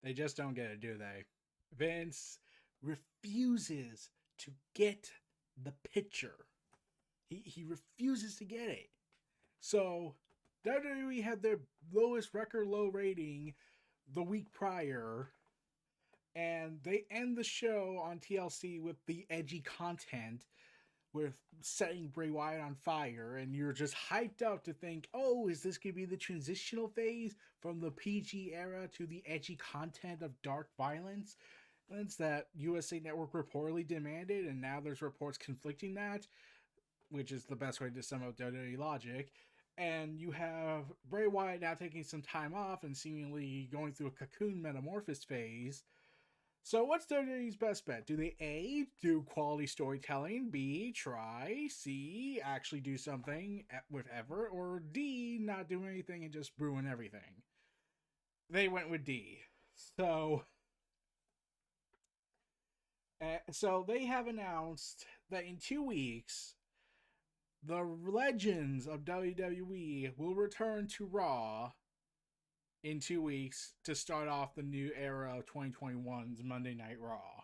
They just don't get it, do they? Vince refuses to get the picture. He refuses to get it. So WWE had their lowest record low rating the week prior, and they end the show on TLC with the edgy content with setting Bray Wyatt on fire, and you're just hyped up to think, oh, is this going to be the transitional phase from the PG era to the edgy content of dark violence? That's that USA Network reportedly demanded, and now there's reports conflicting that, which is the best way to sum up WWE logic. And you have Bray Wyatt now taking some time off and seemingly going through a cocoon metamorphosis phase. So what's WWE's best bet? Do they A, do quality storytelling, B, try, C, actually do something with Everett, or D, not do anything and just ruin everything? They went with D. So they have announced that in 2 weeks, the legends of WWE will return to Raw in 2 weeks to start off the new era of 2021's Monday Night Raw.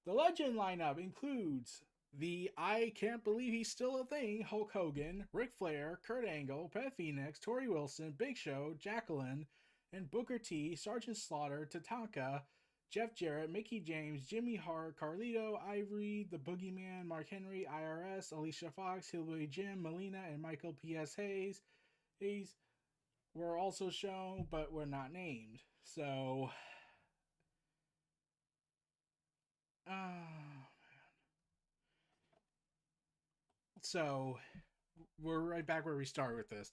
The legend lineup includes the I can't believe he's still a thing Hulk Hogan, Ric Flair, Kurt Angle, Beth Phoenix, Torrie Wilson, Big Show, Jacquelyn, and Booker T, Sergeant Slaughter, Tatanka, Jeff Jarrett, Mickie James, Jimmy Hart, Carlito, Ivory, the Boogeyman, Mark Henry, IRS, Alicia Fox, Hillbilly Jim, Melina, and Michael P.S. Hayes. These were also shown, but were not named. So, uh, so we're right back where we started with this.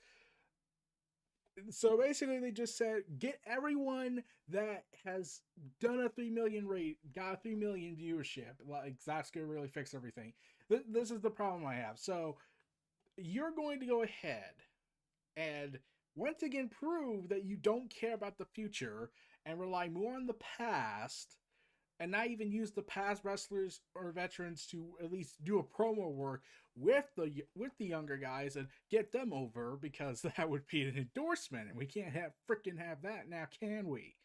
So basically, they just said get everyone that has done a 3 million rate, got a 3 million viewership. Like that's gonna really fix everything. This is the problem I have. So you're going to go ahead and once again prove that you don't care about the future and rely more on the past and not even use the past wrestlers or veterans to at least do a promo work with the younger guys and get them over because that would be an endorsement and we can't have that now, can we?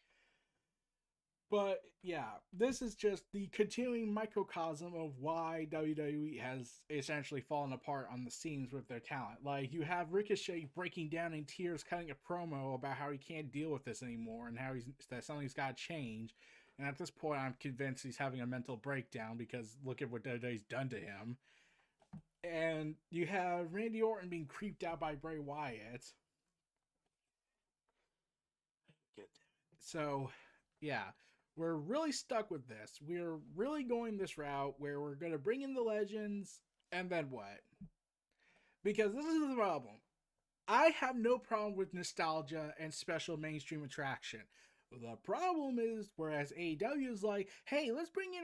But yeah, this is just the continuing microcosm of why WWE has essentially fallen apart on the scenes with their talent. Like you have Ricochet breaking down in tears, cutting a promo about how he can't deal with this anymore and how that something's got to change. And at this point, I'm convinced he's having a mental breakdown because look at what WWE's done to him. And you have Randy Orton being creeped out by Bray Wyatt. So, yeah, we're really stuck with this. We're really going this route where we're going to bring in the legends and then what? Because this is the problem. I have no problem with nostalgia and special mainstream attraction. The problem is, whereas AEW is like, hey, let's bring in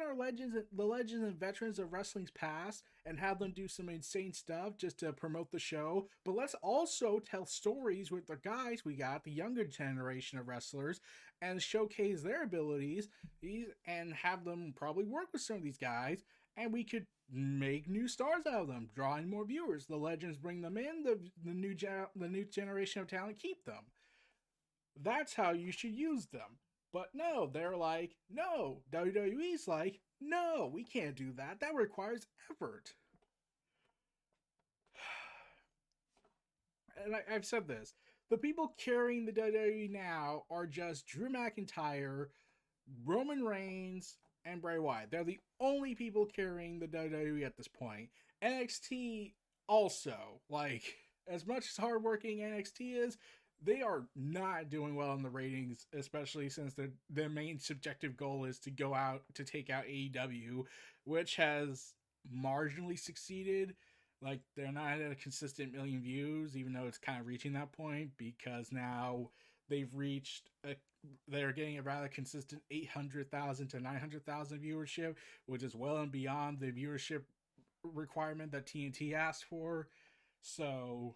the legends and veterans of wrestling's past, and have them do some insane stuff just to promote the show. But let's also tell stories with the guys we got, the younger generation of wrestlers, and showcase their abilities, and have them probably work with some of these guys, and we could make new stars out of them, drawing more viewers. The legends bring them in, the new generation of talent keep them. That's how you should use them. But no, they're like, no. WWE's like, no, we can't do that. That requires effort. And I've said this. The people carrying the WWE now are just Drew McIntyre, Roman Reigns, and Bray Wyatt. They're the only people carrying the WWE at this point. NXT also, like, as much as hardworking NXT is, they are not doing well in the ratings, especially since their main subjective goal is to go out to take out AEW, which has marginally succeeded. Like they're not at a consistent million views, even though it's kind of reaching that point because now they've reached they're getting a rather consistent 800,000 to 900,000 viewership, which is well and beyond the viewership requirement that TNT asked for. So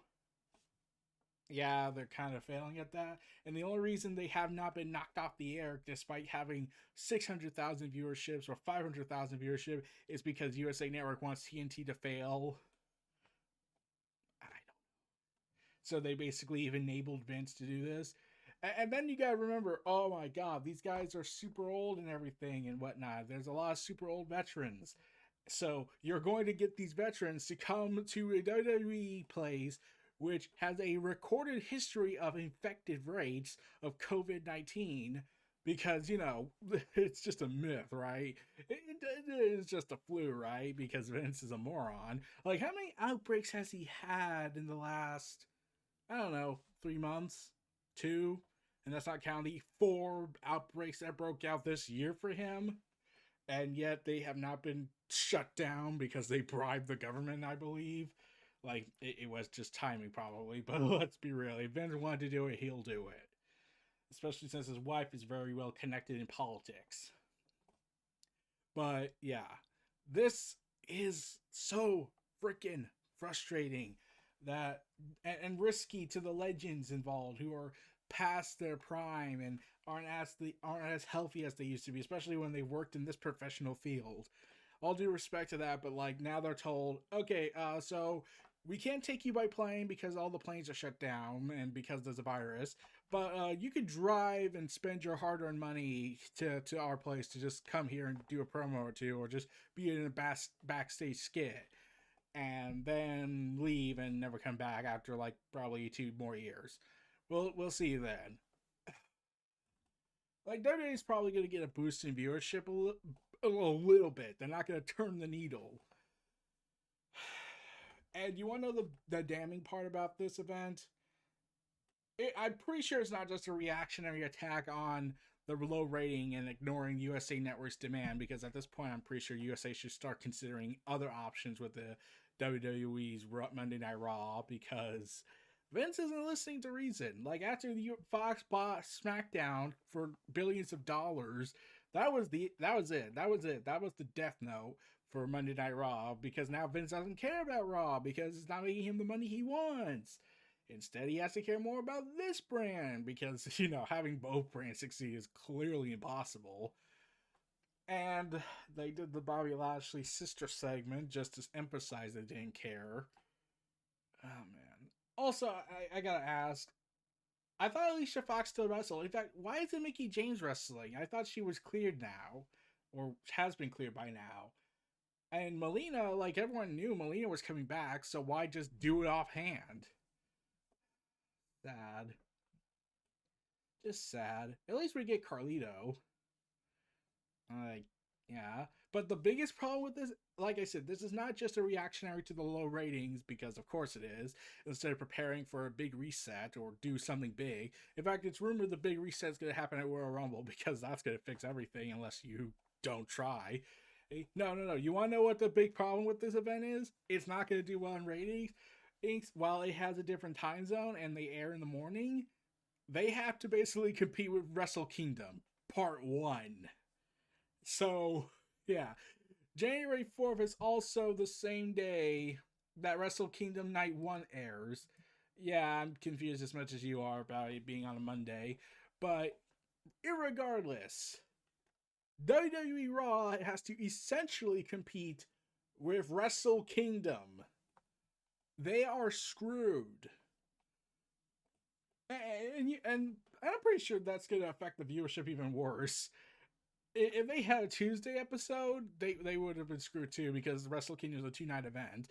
yeah, they're kind of failing at that. And the only reason they have not been knocked off the air, despite having 600,000 viewerships or 500,000 viewership, is because USA Network wants TNT to fail. I don't. So they basically have enabled Vince to do this. And then you gotta remember, oh my god, these guys are super old and everything and whatnot. There's a lot of super old veterans. So you're going to get these veterans to come to a WWE place which has a recorded history of infected rates of COVID-19 because, it's just a myth, right? It is just a flu, right? Because Vince is a moron. Like, how many outbreaks has he had in the last, I don't know, 3 months? Two? And that's not counting 4 outbreaks that broke out this year for him. And yet they have not been shut down because they bribed the government, I believe. Like, it was just timing, probably. But let's be real. If Vince wanted to do it, he'll do it. Especially since his wife is very well connected in politics. But yeah, this is so freaking frustrating that and risky to the legends involved who are past their prime and aren't as healthy as they used to be, especially when they worked in this professional field. All due respect to that, but like now they're told, okay, so we can't take you by plane because all the planes are shut down and because there's a virus. But you could drive and spend your hard-earned money to our place to just come here and do a promo or two, or just be in a backstage skit, and then leave and never come back after like probably 2 more years. We'll see you then. Like WWE is probably going to get a boost in viewership a little bit. They're not going to turn the needle. And you want to know the damning part about this event? I'm pretty sure it's not just a reactionary attack on the low rating and ignoring USA Network's demand, because at this point I'm pretty sure USA should start considering other options with the WWE's Monday Night Raw, because Vince isn't listening to reason. Like, after the Fox bought SmackDown for billions of dollars, that was it. That was the death note for Monday Night Raw, because now Vince doesn't care about Raw because it's not making him the money he wants. Instead, he has to care more about this brand because, having both brands succeed is clearly impossible. And they did the Bobby Lashley sister segment just to emphasize they didn't care. Oh, man. Also, I gotta ask, I thought Alicia Fox still wrestled. In fact, why isn't Mickie James wrestling? I thought she was cleared now, or has been cleared by now. And Melina, like everyone knew, Melina was coming back, so why just do it offhand? Sad. Just sad. At least we get Carlito. Like, yeah. But the biggest problem with this, like I said, this is not just a reactionary to the low ratings, because of course it is, instead of preparing for a big reset or do something big. In fact, it's rumored the big reset is going to happen at Royal Rumble, because that's going to fix everything unless you don't try. No. You want to know what the big problem with this event is? It's not going to do well in ratings. While it has a different time zone and they air in the morning, they have to basically compete with Wrestle Kingdom Part 1. So, yeah. January 4th is also the same day that Wrestle Kingdom Night 1 airs. Yeah, I'm confused as much as you are about it being on a Monday. But, irregardless, WWE Raw has to essentially compete with Wrestle Kingdom. They are screwed. And I'm pretty sure that's going to affect the viewership even worse. If they had a Tuesday episode, they would have been screwed too, because Wrestle Kingdom is a 2-night event.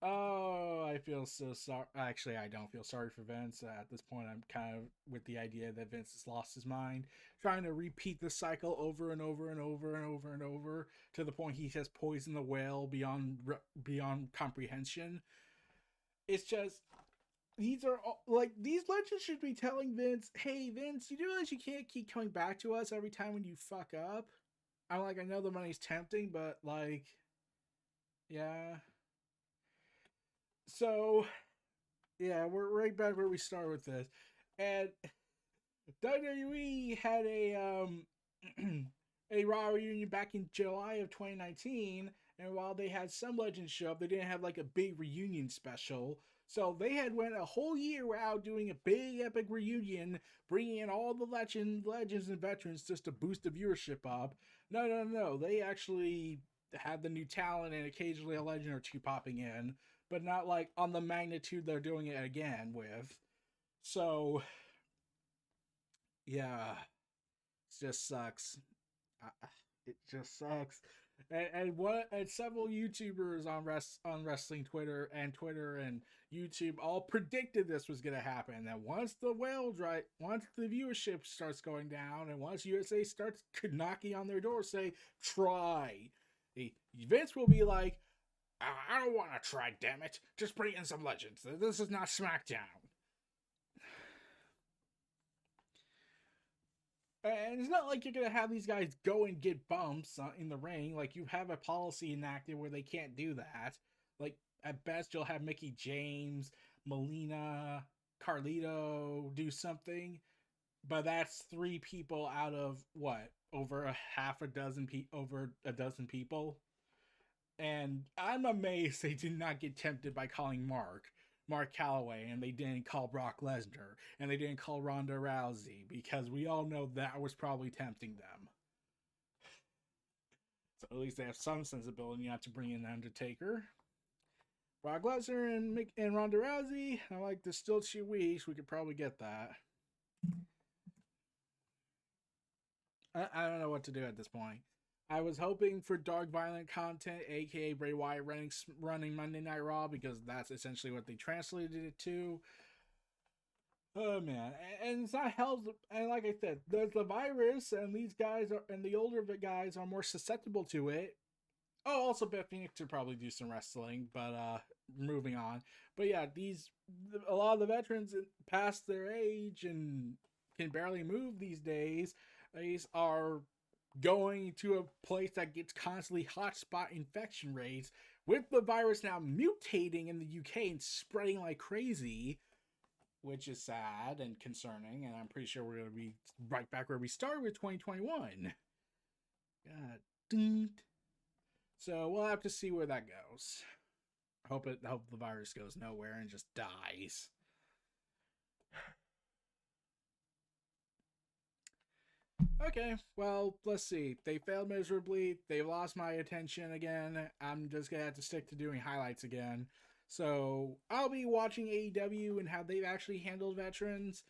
Oh, I feel so sorry. Actually, I don't feel sorry for Vince. At this point, I'm kind of with the idea that Vince has lost his mind, trying to repeat the cycle over and over and over and over and over, to the point he has poisoned the well beyond comprehension. It's just, these are like, these legends should be telling Vince, hey Vince, you do realize you can't keep coming back to us every time when you fuck up? I'm like, I know the money's tempting, but like, yeah. So, yeah, we're right back where we start with this. And WWE had a Raw reunion back in July of 2019, and while they had some legends show up, they didn't have like a big reunion special. So they had went a whole year out doing a big epic reunion, bringing in all the legends and veterans just to boost the viewership up. No. They actually had the new talent and occasionally a legend or two popping in. but not like on the magnitude they're doing it again with. So yeah, it just sucks. It just sucks. And several YouTubers on wrestling Twitter and YouTube all predicted this was gonna happen. That once once the viewership starts going down, and once USA starts knocking on their door, say try, Vince will be like, I don't want to try, damn it. Just bring in some legends. This is not SmackDown. And it's not like you're gonna have these guys go and get bumps in the ring. Like, you have a policy enacted where they can't do that. Like, at best, you'll have Mickie James, Melina, Carlito do something, but that's 3 people out of what, over over a dozen people. And I'm amazed they did not get tempted by calling Mark Calloway, and they didn't call Brock Lesnar, and they didn't call Ronda Rousey, because we all know that was probably tempting them. So at least they have some sensibility not to bring in Undertaker. Brock Lesnar and Ronda Rousey, I like the still 2 weeks. We could probably get that. I don't know what to do at this point. I was hoping for dark, violent content, aka Bray Wyatt running Monday Night Raw, because that's essentially what they translated it to. Oh man, and it's not held. And like I said, there's the virus, and these guys and the older guys are more susceptible to it. Oh, also Beth Phoenix could probably do some wrestling, but moving on. But yeah, a lot of the veterans past their age and can barely move these days. These are going to a place that gets constantly hotspot infection rates, with the virus now mutating in the UK and spreading like crazy, which is sad and concerning. And I'm pretty sure we're going to be right back where we started with 2021. God. So we'll have to see where that goes. Hope the virus goes nowhere and just dies. Okay, well, let's see. They failed miserably. They lost my attention again. I'm just gonna have to stick to doing highlights again. So I'll be watching AEW and how they've actually handled veterans,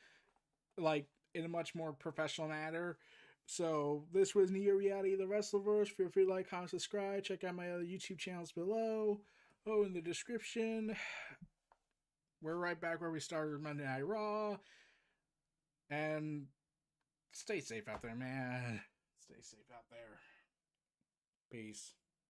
like, in a much more professional manner. So this was Neo Reality, the WrestleVerse. Feel free to like, comment, subscribe. Check out my other YouTube channels below. Oh, in the description. We're right back where we started with Monday Night Raw. And stay safe out there, man. Stay safe out there. Peace.